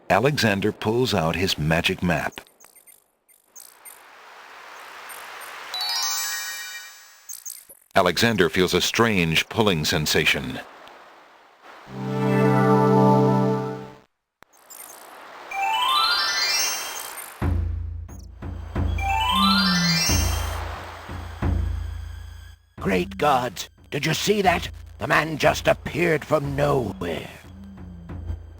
Alexander pulls out his magic map. Alexander feels a strange pulling sensation. Great gods! Did you see that? The man just appeared from nowhere.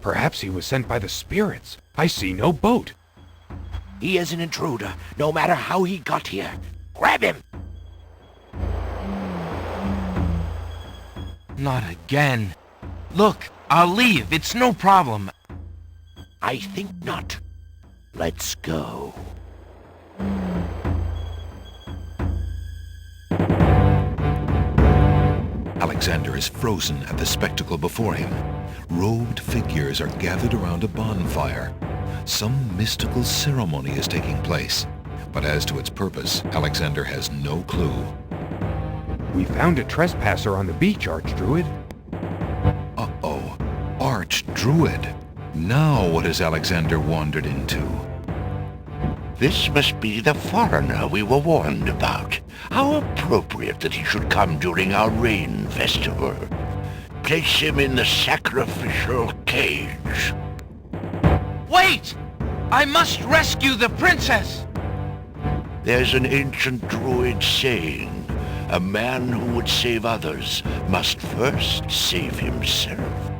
Perhaps he was sent by the spirits. I see no boat. He is an intruder, no matter how he got here. Grab him! Not again. Look, I'll leave. It's no problem. I think not. Let's go. Alexander is frozen at the spectacle before him. Robed figures are gathered around a bonfire. Some mystical ceremony is taking place, but as to its purpose, Alexander has no clue. We found a trespasser on the beach, Archdruid. Uh-oh, Archdruid. Now what has Alexander wandered into? This must be the foreigner we were warned about. How appropriate that he should come during our rain festival. Place him in the sacrificial cage. Wait! I must rescue the princess! There's an ancient Druid saying, a man who would save others must first save himself.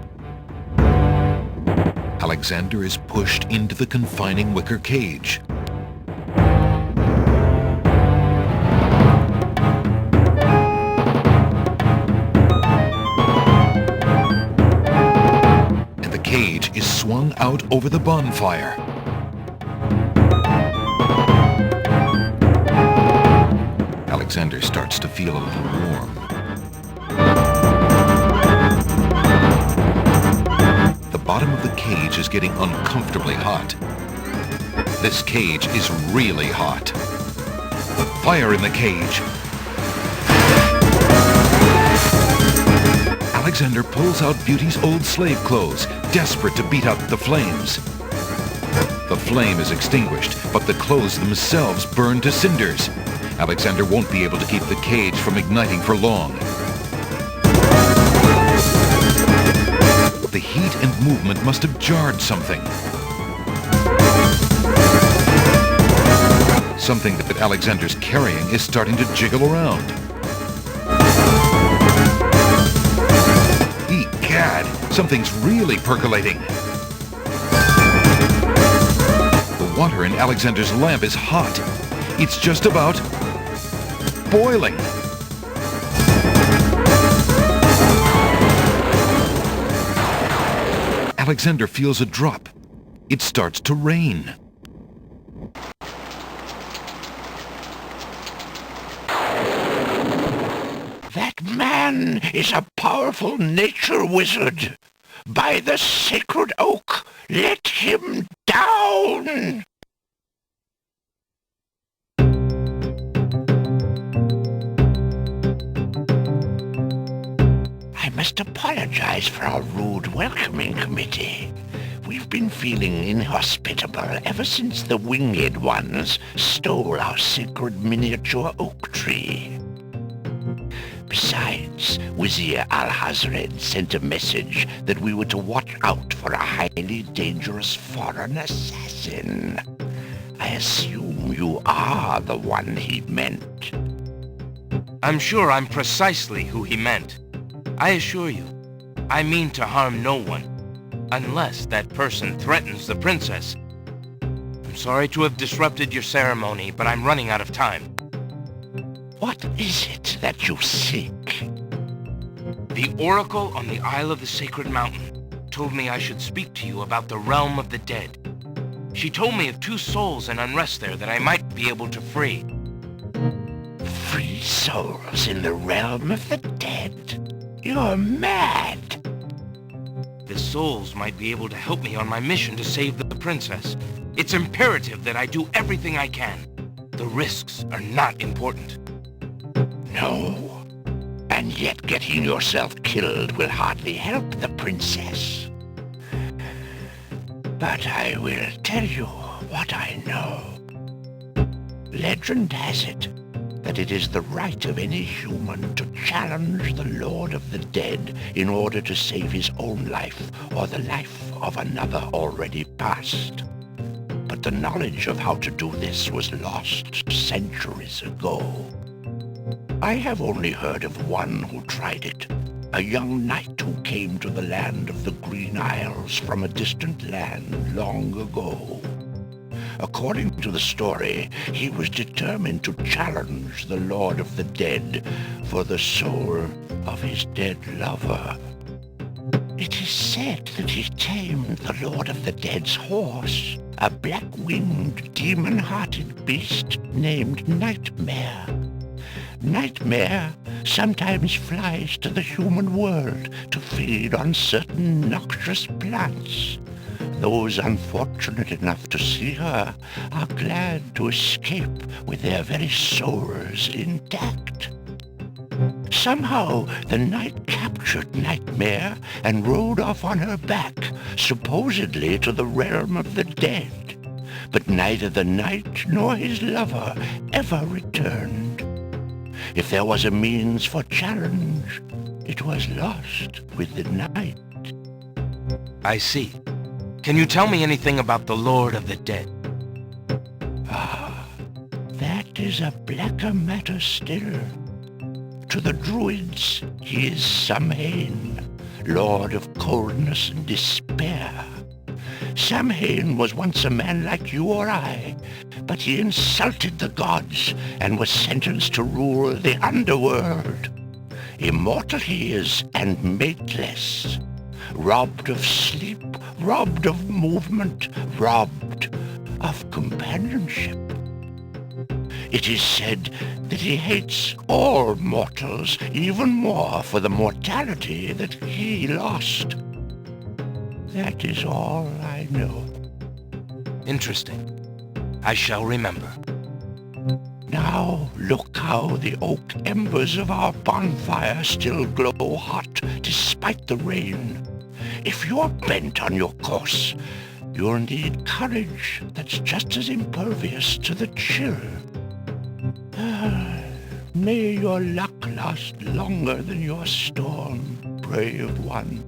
Alexander is pushed into the confining wicker cage. And the cage is swung out over the bonfire. Alexander starts to feel a little warm. The bottom of the cage is getting uncomfortably hot. This cage is really hot. Fire in the cage. Alexander pulls out Beauty's old slave clothes, desperate to beat out the flames. The flame is extinguished, but the clothes themselves burn to cinders. Alexander won't be able to keep the cage from igniting for long. The heat and movement must have jarred something. Something that Alexander's carrying is starting to jiggle around. Egad, something's really percolating. The water in Alexander's lamp is hot. It's just about boiling. Alexander feels a drop. It starts to rain. That man is a powerful nature wizard. By the sacred oak, let him down! I must apologize for our rude welcoming committee. We've been feeling inhospitable ever since the winged ones stole our sacred miniature oak tree. Besides, Wazir Al-Hazred sent a message that we were to watch out for a highly dangerous foreign assassin. I assume you are the one he meant. I'm sure I'm precisely who he meant. I assure you, I mean to harm no one, unless that person threatens the princess. I'm sorry to have disrupted your ceremony, but I'm running out of time. What is it that you seek? The oracle on the Isle of the Sacred Mountain told me I should speak to you about the realm of the dead. She told me of 2 souls in unrest there that I might be able to free. Free souls in the realm of the dead? You're mad! The souls might be able to help me on my mission to save the princess. It's imperative that I do everything I can. The risks are not important. No. And yet getting yourself killed will hardly help the princess. But I will tell you what I know. Legend has it that it is the right of any human to challenge the Lord of the Dead in order to save his own life or the life of another already past. But the knowledge of how to do this was lost centuries ago. I have only heard of one who tried it, a young knight who came to the land of the Green Isles from a distant land long ago. According to the story, he was determined to challenge the Lord of the Dead for the soul of his dead lover. It is said that he tamed the Lord of the Dead's horse, a black-winged, demon-hearted beast named Nightmare. Nightmare sometimes flies to the human world to feed on certain noxious plants. Those unfortunate enough to see her are glad to escape with their very souls intact. Somehow the knight captured Nightmare and rode off on her back, supposedly to the realm of the dead. But neither the knight nor his lover ever returned. If there was a means for challenge, it was lost with the night. I see. Can you tell me anything about the Lord of the Dead? That is a blacker matter still. To the Druids, he is Samhain, lord of coldness and despair. Samhain was once a man like you or I, but he insulted the gods and was sentenced to rule the underworld. Immortal he is and mateless, robbed of sleep, robbed of movement, robbed of companionship. It is said that he hates all mortals even more for the mortality that he lost. That is all I know. Interesting. I shall remember. Now look how the oak embers of our bonfire still glow hot despite the rain. If you're bent on your course, you'll need courage that's just as impervious to the chill. May your luck last longer than your storm, brave one.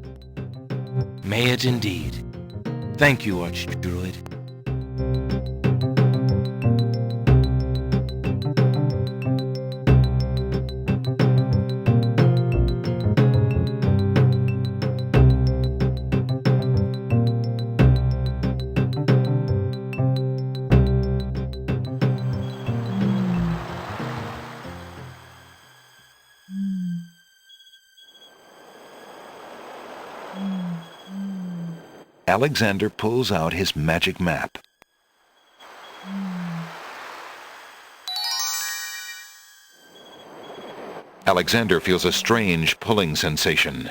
May it indeed. Thank you, Archdruid. Alexander pulls out his magic map. Alexander feels a strange pulling sensation.